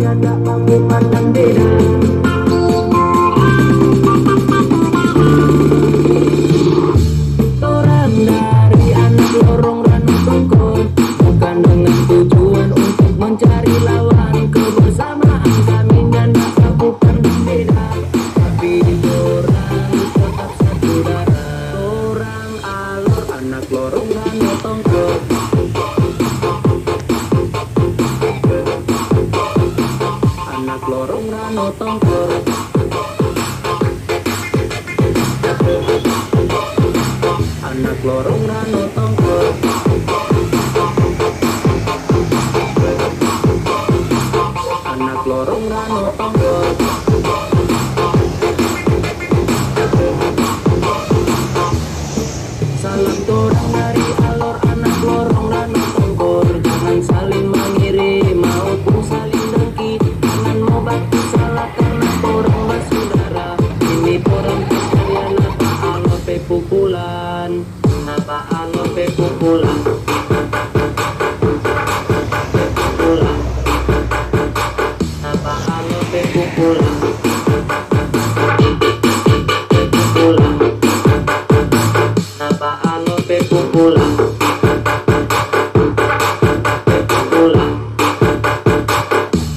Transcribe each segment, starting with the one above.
tak mampu pandang beda. Orang dari anak lorong Ranu Tongkol, bukan dengan tujuan untuk mencari lawan. Kebersamaan kami dan tak mampu pandang beda, tapi orang tetap satu darah. Orang alor anak lorong Ranu Tongkol, anak lorong Ranu Tongkol. Anak lorong Ranu Tongkol, anak lorong Ranu Tongkol, salam torang dari alor anak lorong Ranu Tongkol. Jangan saling mengiri maupun saling dengki, jangan mau bakti salah karena orang bersaudara. Ini orang percaya napa alor pepukulan, napa alor pepukulan, pepukulan, napa alor pepukulan, pepukulan, napa alor pepukulan, pepukulan,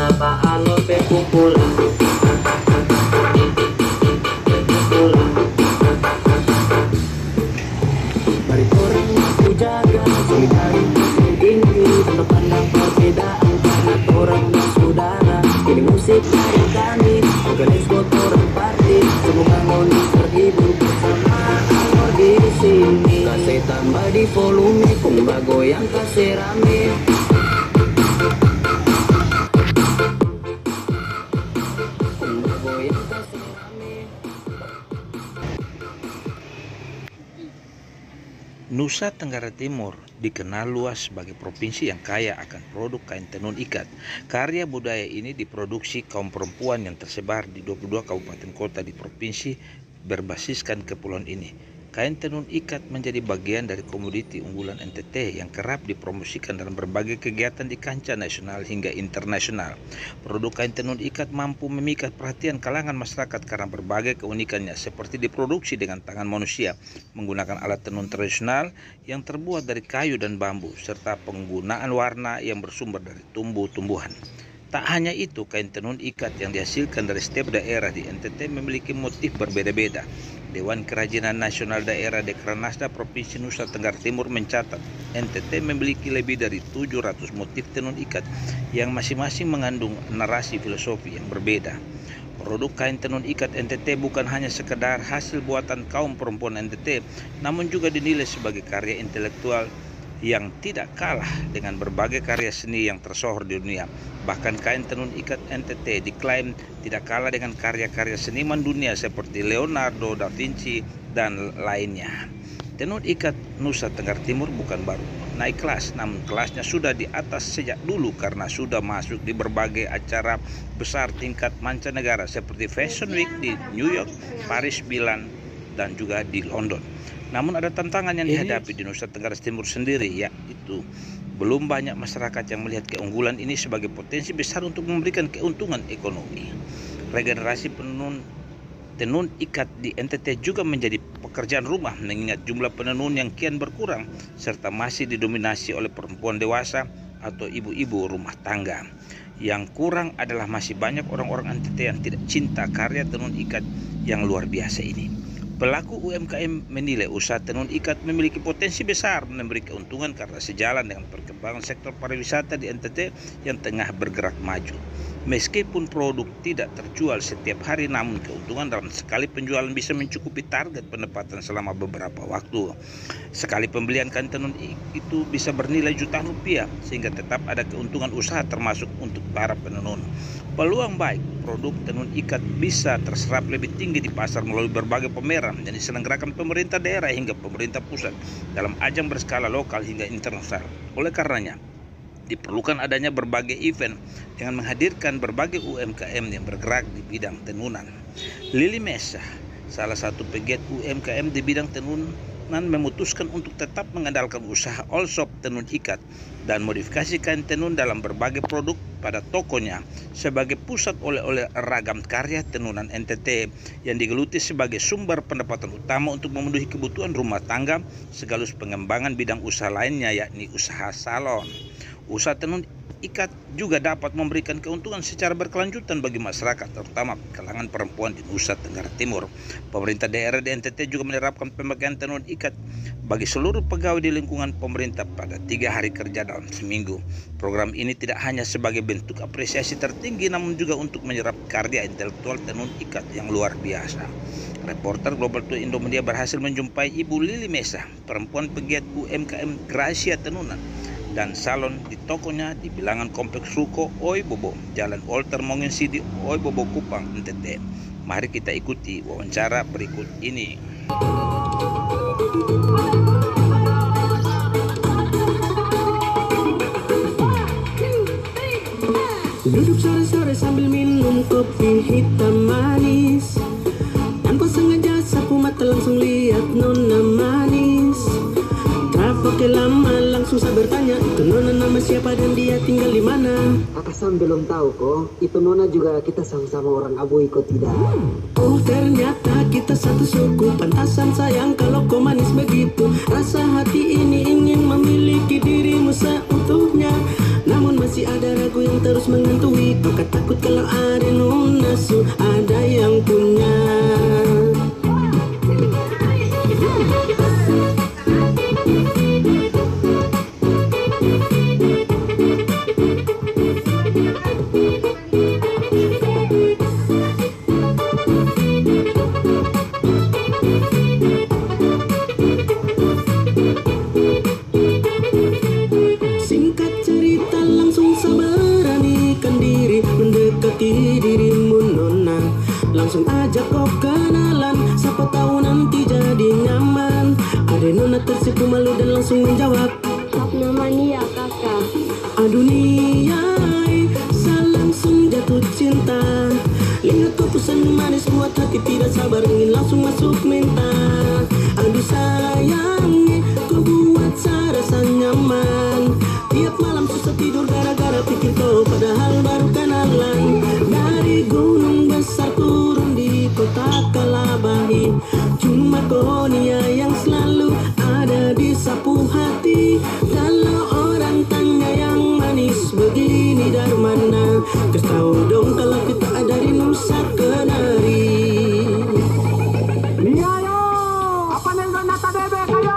napa alor pepukulan, pepukulan. Mari orang mampu jaga solidaritas ini, tetap pandang perbedaan karena orang bersaudara. Ini musik dari kami, organisasi orang party, semoga ngoni terhibur bersama alor di sini. Kasih tambah di volume, kumba goyang kasih rame. Kumba goyang kasih rame. Nusa Tenggara Timur dikenal luas sebagai provinsi yang kaya akan produk kain tenun ikat. Karya budaya ini diproduksi kaum perempuan yang tersebar di 22 kabupaten kota di provinsi berbasiskan kepulauan ini. Kain tenun ikat menjadi bagian dari komoditi unggulan NTT yang kerap dipromosikan dalam berbagai kegiatan di kancah nasional hingga internasional. Produk kain tenun ikat mampu memikat perhatian kalangan masyarakat karena berbagai keunikannya, seperti diproduksi dengan tangan manusia, menggunakan alat tenun tradisional yang terbuat dari kayu dan bambu, serta penggunaan warna yang bersumber dari tumbuh-tumbuhan. Tak hanya itu, kain tenun ikat yang dihasilkan dari setiap daerah di NTT memiliki motif berbeda-beda. Dewan Kerajinan Nasional Daerah Dekranasda Provinsi Nusa Tenggara Timur mencatat NTT memiliki lebih dari 700 motif tenun ikat yang masing-masing mengandung narasi filosofi yang berbeda. Produk kain tenun ikat NTT bukan hanya sekedar hasil buatan kaum perempuan NTT, namun juga dinilai sebagai karya intelektual yang tidak kalah dengan berbagai karya seni yang tersohor di dunia. Bahkan kain tenun ikat NTT diklaim tidak kalah dengan karya-karya seniman dunia seperti Leonardo da Vinci dan lainnya. Tenun ikat Nusa Tenggara Timur bukan baru naik kelas, namun kelasnya sudah di atas sejak dulu karena sudah masuk di berbagai acara besar tingkat mancanegara seperti Fashion Week di New York, Paris, Milan, dan juga di London. Namun ada tantangan yang dihadapi di Nusa Tenggara Timur sendiri, yaitu belum banyak masyarakat yang melihat keunggulan ini sebagai potensi besar untuk memberikan keuntungan ekonomi. Regenerasi tenun ikat di NTT juga menjadi pekerjaan rumah mengingat jumlah penenun yang kian berkurang serta masih didominasi oleh perempuan dewasa atau ibu-ibu rumah tangga. Yang kurang adalah masih banyak orang-orang NTT yang tidak cinta karya tenun ikat yang luar biasa ini. Pelaku UMKM menilai usaha tenun ikat memiliki potensi besar memberi keuntungan karena sejalan dengan perkembangan sektor pariwisata di NTT yang tengah bergerak maju. Meskipun produk tidak terjual setiap hari, namun keuntungan dalam sekali penjualan bisa mencukupi target pendapatan selama beberapa waktu. Sekali pembelian kain tenun itu bisa bernilai jutaan rupiah, sehingga tetap ada keuntungan usaha termasuk untuk para penenun. Peluang baik produk tenun ikat bisa terserap lebih tinggi di pasar melalui berbagai pameran yang diselenggarakan pemerintah daerah hingga pemerintah pusat dalam ajang berskala lokal hingga internasional. Oleh karenanya, diperlukan adanya berbagai event dengan menghadirkan berbagai UMKM yang bergerak di bidang tenunan. Lili Mesa, salah satu pegiat UMKM di bidang tenunan, memutuskan untuk tetap mengandalkan usaha all shop tenun ikat dan modifikasi kain tenun dalam berbagai produk pada tokonya sebagai pusat oleh-oleh ragam karya tenunan NTT yang digeluti sebagai sumber pendapatan utama untuk memenuhi kebutuhan rumah tangga sekaligus pengembangan bidang usaha lainnya, yakni usaha salon. Usaha tenun ikat juga dapat memberikan keuntungan secara berkelanjutan bagi masyarakat, terutama kalangan perempuan di Nusa Tenggara Timur. Pemerintah daerah di NTT juga menerapkan pemakaian tenun ikat bagi seluruh pegawai di lingkungan pemerintah pada 3 hari kerja dalam seminggu. Program ini tidak hanya sebagai bentuk apresiasi tertinggi, namun juga untuk menyerap karya intelektual tenun ikat yang luar biasa. Reporter Global to Indomedia berhasil menjumpai Ibu Lili Mesa, perempuan pegiat UMKM Gracia Tenunan dan salon di tokonya di bilangan Kompleks Ruko Oi Bobo, Jalan Olter Mongen City, Oi Bobo, Kupang, NTT. Mari kita ikuti wawancara berikut ini. Duduk sore-sore sambil minum kopi hitam manis, tanpa sengaja sapu mata langsung lihat nona manis. Oke lama langsung saya bertanya, itu nona nama siapa dan dia tinggal di mana? Atasan belum tahu kok, itu nona juga kita sama-sama orang Abui kok tidak. Oh ternyata kita satu suku, pantasan sayang kalau kau manis begitu. Rasa hati ini ingin memiliki dirimu seutuhnya, namun masih ada ragu yang terus menghantui. Kau takut kalau ada nona ada yang punya. Langsung ajak kau kenalan, siapa tahu nanti jadi nyaman. Ada nona tersipu malu dan langsung menjawab, Maaf namanya ya kakak. aduh niai, saya langsung jatuh cinta. Lihat kau pesan manis buat hati tidak sabar ingin langsung masuk minta. Aduh sayang, kau buat saya rasa nyaman. Tiap malam susah tidur gara-gara pikir kau padahal baru kenalan. Dari gunung besar turun di kota Kalabahi, cuma kau nia yang selalu ada di sapu hati. Kalau orang tanya yang manis begini dari mana, kau tahu dong kalau kita ada di Nusa Kenari. Ayo, apa nih nata bebek ayo?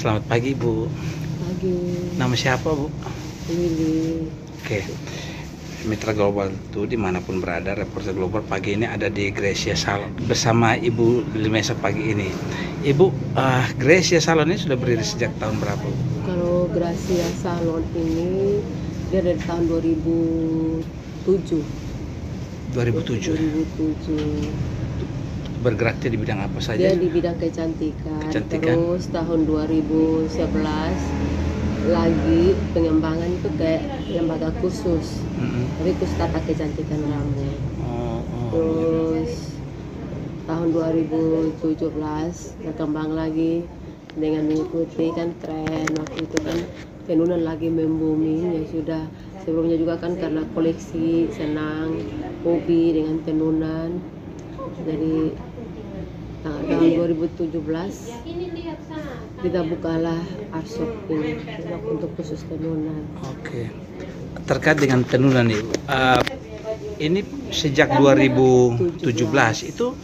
Selamat pagi Bu. Pagi. Nama siapa Bu? Lili. Oke. Mitra Global itu dimanapun berada, reporter Global pagi ini ada di Gracia Salon bersama Ibu Lili Mesa pagi ini. Ibu, Gracia Salon ini sudah berdiri sejak tahun berapa Bu? Kalau Gracia Salon ini dia dari tahun 2007. 2007. 2007. Bergeraknya di bidang apa saja? Dia di bidang kecantikan. Terus tahun 2011 lagi pengembangan itu kayak lembaga khusus. Tapi khusus tata kecantikan rambut. Terus tahun 2017 berkembang lagi dengan mengikuti kan tren waktu itu kan tenunan lagi membumi ya sudah. Sebelumnya juga kan karena koleksi senang hobi dengan tenunan. Jadi tahun 2017 kita bukalah arshop ini untuk khusus tenunan. Oke. Terkait dengan tenunan Ibu, ini sejak 2017 itu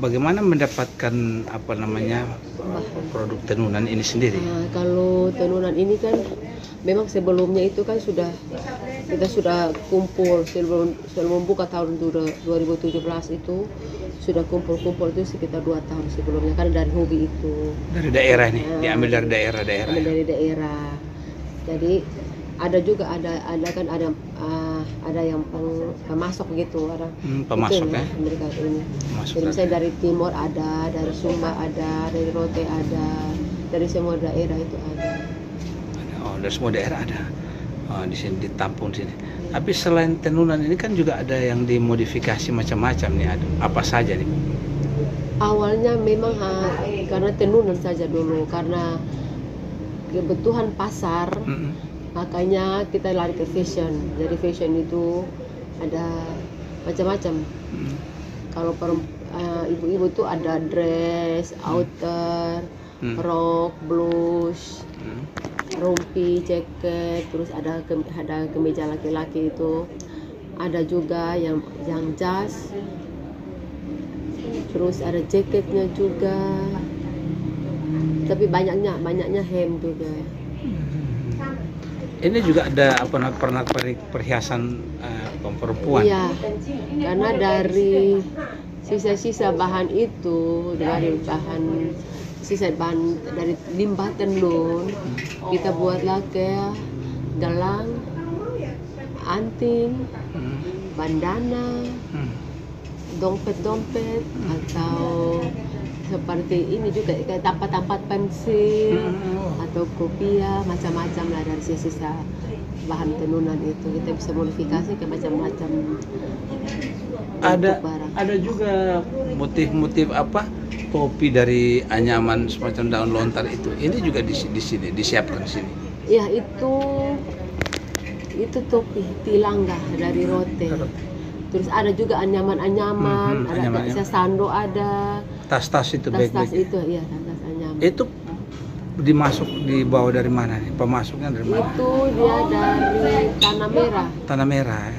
bagaimana mendapatkan produk tenunan ini sendiri? Kalau tenunan ini kan memang sebelumnya itu kan kita sudah kumpul sebelum membuka tahun 2017 itu sudah kumpul-kumpul itu sekitar 2 tahun sebelumnya, kan dari hobi itu. Dari daerah nih, diambil dari daerah-daerah. Ambil dari daerah. Jadi ada juga ada yang pemasok gitu, ada pemasok itu, ya. Mereka ini. Pemasok Jadi misalnya dari timur ada, dari Sumba ada, dari Rote ada, dari semua daerah itu ada. Oh, dari semua daerah ada. Oh, di sini ditampung sini. Tapi selain tenunan ini kan juga ada yang dimodifikasi macam-macam nih. Ada apa saja nih? Awalnya memang karena tenunan saja dulu, karena kebutuhan pasar, makanya kita lari ke fashion. Jadi fashion itu ada macam-macam. Kalau ibu-ibu tuh ada dress, outer, rok, blouse, rompi, jaket, terus ada kemeja laki-laki itu, ada juga yang jas, terus ada jaketnya juga, tapi banyaknya hem juga. Ini juga ada pernah perhiasan perempuan. Iya, karena dari sisa-sisa bahan itu, dari sisa bahan dari limbah tenun, kita buatlah kayak gelang, anting, bandana, dompet-dompet, atau seperti ini juga kayak tempat-tempat pensil atau kopiah, macam-macam lah dari sisa bahan tenunan itu. Kita bisa modifikasi ke macam-macam. Ada juga motif-motif topi dari anyaman semacam daun lontar itu. Ini juga di sini disiapkan di sini. Ya, itu topi tilangga dari Rote. Terus ada juga anyaman-anyaman, ada sando, ada tas-tas itu, tas-tas itu, iya, tas-tas anyaman. Itu dibawa dari mana nih? Pemasoknya dari mana? Itu dia dari Tanah Merah. Tanah Merah. Ya.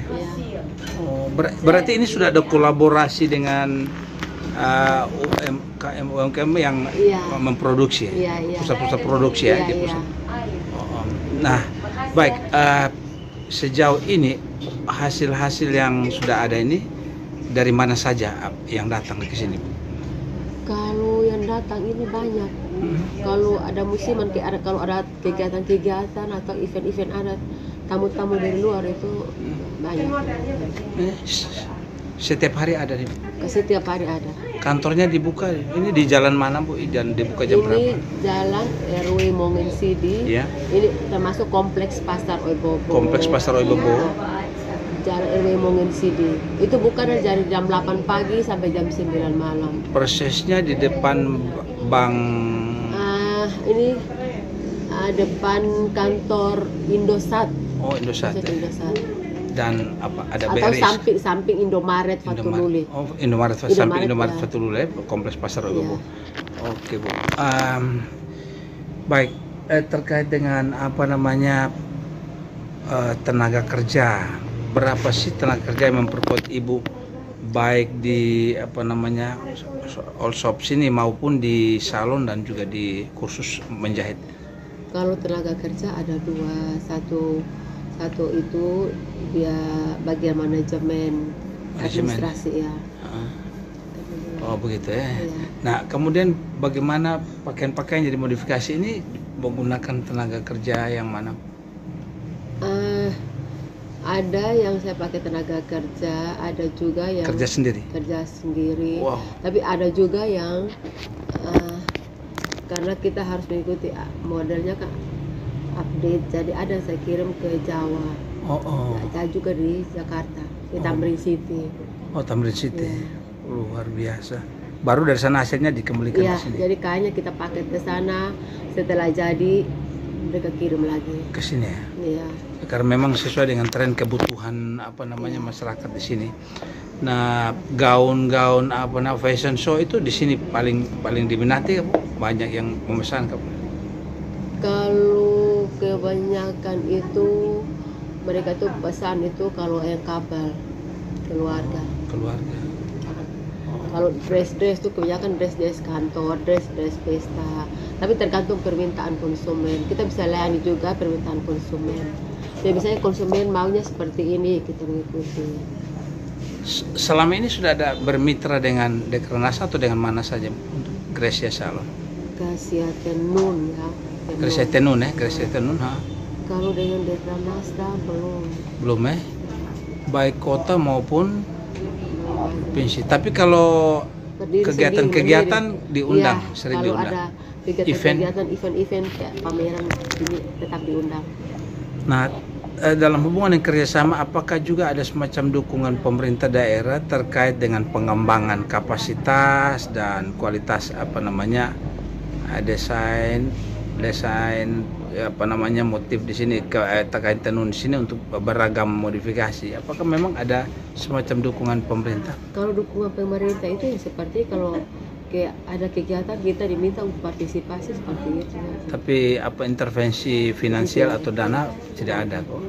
Oh, berarti ini sudah ada kolaborasi dengan UMKM yang memproduksi, pusat-pusat produksi ya, di pusat. Nah, baik, sejauh ini hasil-hasil yang sudah ada ini dari mana saja yang datang ke sini? Kalau yang datang ini banyak. Kalau ada musiman, kalau ada kegiatan-kegiatan atau event-event adat, tamu-tamu dari luar itu banyak. Setiap hari ada nih? Setiap hari ada. Kantornya dibuka, ini di jalan mana Bu? Dan dibuka jam berapa? Ini jalan RW Mongen Sidi. Ya. Ini termasuk kompleks Pasar Oibobo. Kompleks Pasar Oibobo. Jalan RW Mongen Sidi. Itu buka dari jam 8 pagi sampai jam 9 malam. Persisnya di depan bank. Ini depan kantor Indosat. Oh, Indosat. Indosat. Dan ada atau BRI? samping Indomaret Fatululi. Oh, samping Indomaret Fatululi, kompleks Pasar Oibobo. Oke, Bu. Baik, terkait dengan tenaga kerja. Berapa sih tenaga kerja yang memperkuat Ibu baik di all shop sini maupun di salon dan juga di kursus menjahit? Kalau tenaga kerja ada 2, satu itu dia bagian manajemen administrasi ya. Oh begitu ya. Nah kemudian bagaimana pakaian-pakaian jadi modifikasi ini menggunakan tenaga kerja yang mana? Ada yang saya pakai tenaga kerja, ada juga yang kerja sendiri. Wow. Tapi ada juga yang karena kita harus mengikuti modelnya kan update, jadi ada saya kirim ke Jawa. Ada juga di Jakarta, di Tamrin City. Oh, Tamrin City. Luar biasa. Baru dari sana hasilnya dikembalikan ke sini. Jadi kayaknya kita pakai ke sana, setelah jadi mereka kirim lagi ke sini ya. Iya. Karena memang sesuai dengan tren kebutuhan masyarakat di sini. Nah, gaun-gaun fashion show itu di sini paling diminati, banyak yang memesan. Kalau kebanyakan itu mereka tuh pesan itu kalau yang kabel keluarga. Kalau dress tuh kebanyakan dress kantor, dress pesta. Tapi tergantung permintaan konsumen. Kita bisa layani juga permintaan konsumen. Jadi misalnya konsumen maunya seperti ini, kita mengikuti. Selama ini sudah ada bermitra dengan Dekranasa atau dengan mana saja untuk Gracia Salon? Gracia Tenun ya. Gracia Tenun ya, Gracia Tenun. Kalau dengan Dekranasa belum. Belum ya? Baik kota maupun provinsi. Tapi kalau kegiatan-kegiatan diundang, ya, sering kalau diundang. ada event-event kayak pameran ini tetap diundang. Nah, dalam hubungan yang kerjasama, apakah juga ada semacam dukungan pemerintah daerah terkait dengan pengembangan kapasitas dan kualitas desain motif di sini terkait tenun di sini untuk beragam modifikasi? Apakah memang ada semacam dukungan pemerintah? Kalau dukungan pemerintah itu ya seperti kalau kayak ada kegiatan kita diminta untuk partisipasi seperti itu. Tapi intervensi finansial atau dana tidak ada kok.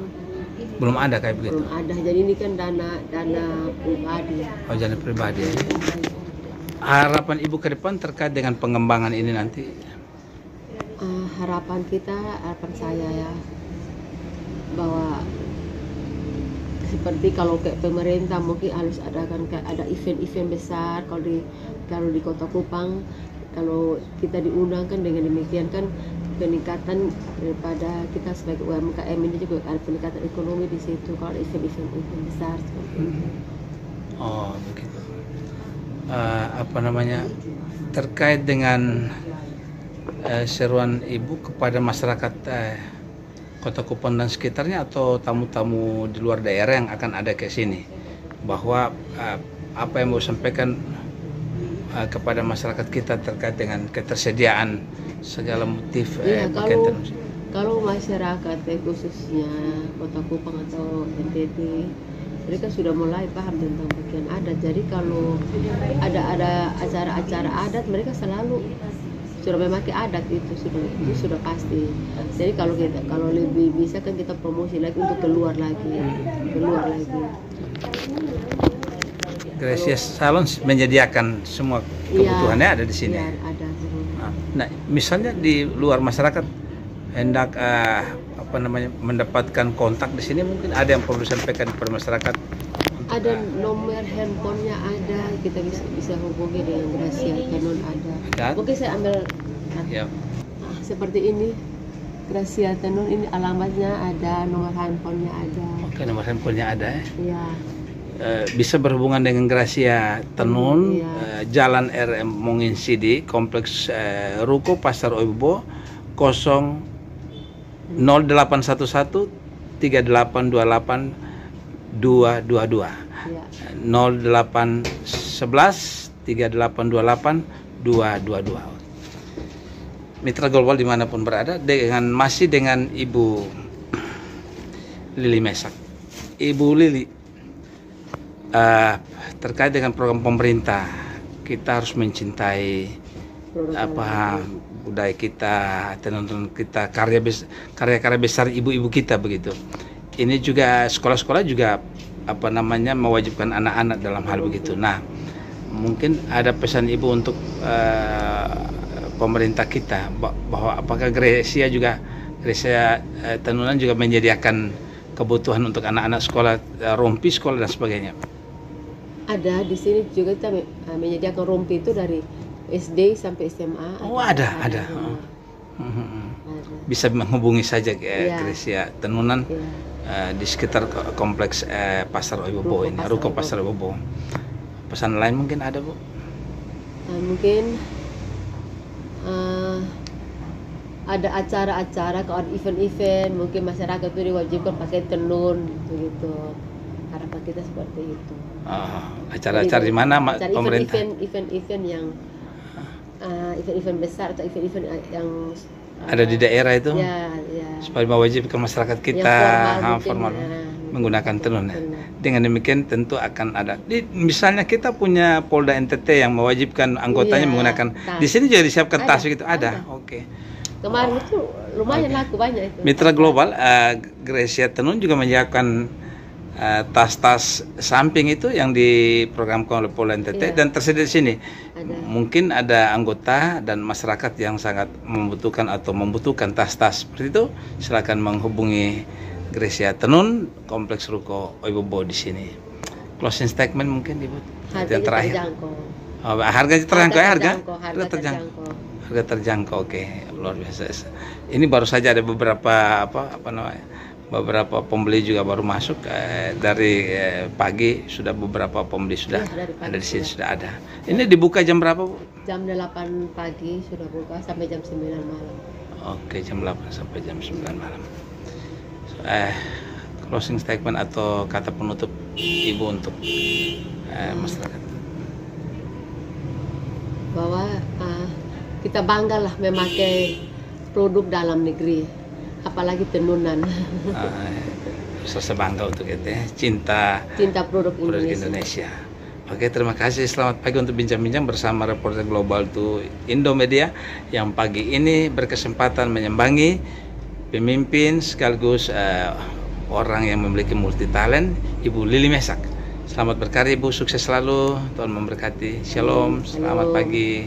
Belum ada kayak begitu. Belum ada. Jadi ini kan dana pribadi. Oh, dana pribadi. Harapan Ibu ke depan terkait dengan pengembangan ini nanti? Harapan saya ya, bahwa seperti kalau kayak pemerintah mungkin harus adakan kayak ada event-event besar. Kalau di Kota Kupang, kalau kita diundang kan, dengan demikian kan peningkatan daripada kita sebagai UMKM ini juga ada peningkatan ekonomi di situ kalau event-event besar seperti itu. Oh begitu. Terkait dengan seruan Ibu kepada masyarakat Kota Kupang dan sekitarnya atau tamu-tamu di luar daerah yang akan ada ke sini, bahwa apa yang mau sampaikan kepada masyarakat kita terkait dengan ketersediaan segala motif kalau masyarakat khususnya Kota Kupang atau NTT, mereka sudah mulai paham tentang pakaian adat. Jadi kalau ada acara-acara adat, mereka selalu sudah memakai adat, itu sudah pasti. Jadi kalau lebih bisa kan kita promosi lagi untuk keluar lagi. Gracia Salon menyediakan semua kebutuhannya ada di sini. Iya, ada. Nah, misalnya di luar masyarakat hendak mendapatkan kontak di sini, mungkin ada yang perlu disampaikan kepada masyarakat. Ada nomor handphonenya, ada, kita bisa hubungi dengan Gracia Tenun ada. Mungkin saya ambil ya. Seperti ini, Gracia Tenun ini alamatnya ada, nomor handphonenya ada. Oke, nomor handphonenya ada ya. Iya. Bisa berhubungan dengan Gracia Tenun, iya. Jalan RM Mongin Sidi, Kompleks Ruko Pasar Oibobo, 0811 3828 222 Ya. 0811 3828 222. Mitra Global dimanapun berada, masih dengan Ibu Lili Mesak. Ibu Lili, terkait dengan program pemerintah, kita harus mencintai budaya kita, tenun kita, karya-karya besar ibu-ibu kita begitu. Ini juga sekolah-sekolah juga mewajibkan anak-anak dalam hal begitu. Nah, mungkin ada pesan Ibu untuk pemerintah kita, bahwa apakah Gracia Tenunan juga menyediakan kebutuhan untuk anak-anak sekolah, rompi sekolah dan sebagainya? Ada di sini juga kita menyediakan rompi itu dari SD sampai SMA. Oh, ada. Bisa menghubungi saja Gracia Tenunan. Di sekitar kompleks Pasar Oibobo ini, Ruko Pasar Oibobo. Pesan lain mungkin ada, Bu? Mungkin ada acara-acara, kalau event-event, mungkin masyarakat itu diwajibkan pakai tenun, begitu. Harapan kita seperti itu. Acara-acara di mana pemerintah? Event-event yang event-event besar atau event-event yang ada di daerah itu, ya. Supaya mewajibkan masyarakat kita formal menggunakan tenun. Dengan demikian tentu akan ada. Misalnya kita punya Polda NTT yang mewajibkan anggotanya menggunakan. Tas. Di sini juga disiapkan tas gitu. Ada. Oke. Kemarin itu lumayan laku banyak itu. Mitra Global, Gracia Tenun juga menyiapkan tas-tas samping itu yang diprogramkan oleh Polda NTT dan tersedia di sini. Mungkin ada anggota dan masyarakat yang sangat membutuhkan tas-tas seperti itu, silakan menghubungi Gracia Tenun, Kompleks Ruko Oibobo di sini. Closing statement mungkin Ibu. Harga Yang terakhir. terjangkau. Oh, harga terjangkau ya, harga? Harga terjangkau. Harga terjangkau, oke, luar biasa. Ini baru saja ada beberapa apa namanya, beberapa pembeli juga baru masuk dari pagi sudah beberapa pembeli sudah ada di sini sudah ada. Ini dibuka jam berapa, Bu? Jam 8 pagi sudah buka sampai jam 9 malam. Oke, jam 8 sampai jam 9 malam. Closing statement atau kata penutup Ibu untuk masyarakat. Bahwa kita banggalah memakai produk dalam negeri, apalagi tenunan. Rasa bangga untuk itu ya, cinta produk Indonesia. Indonesia. Oke, terima kasih. Selamat pagi untuk bincang-bincang bersama reporter Global to Indomedia yang pagi ini berkesempatan menyambangi pemimpin sekaligus orang yang memiliki multi talent, Ibu Lili Mesak. Selamat berkarya Ibu, sukses selalu, Tuhan memberkati. Shalom, selamat pagi.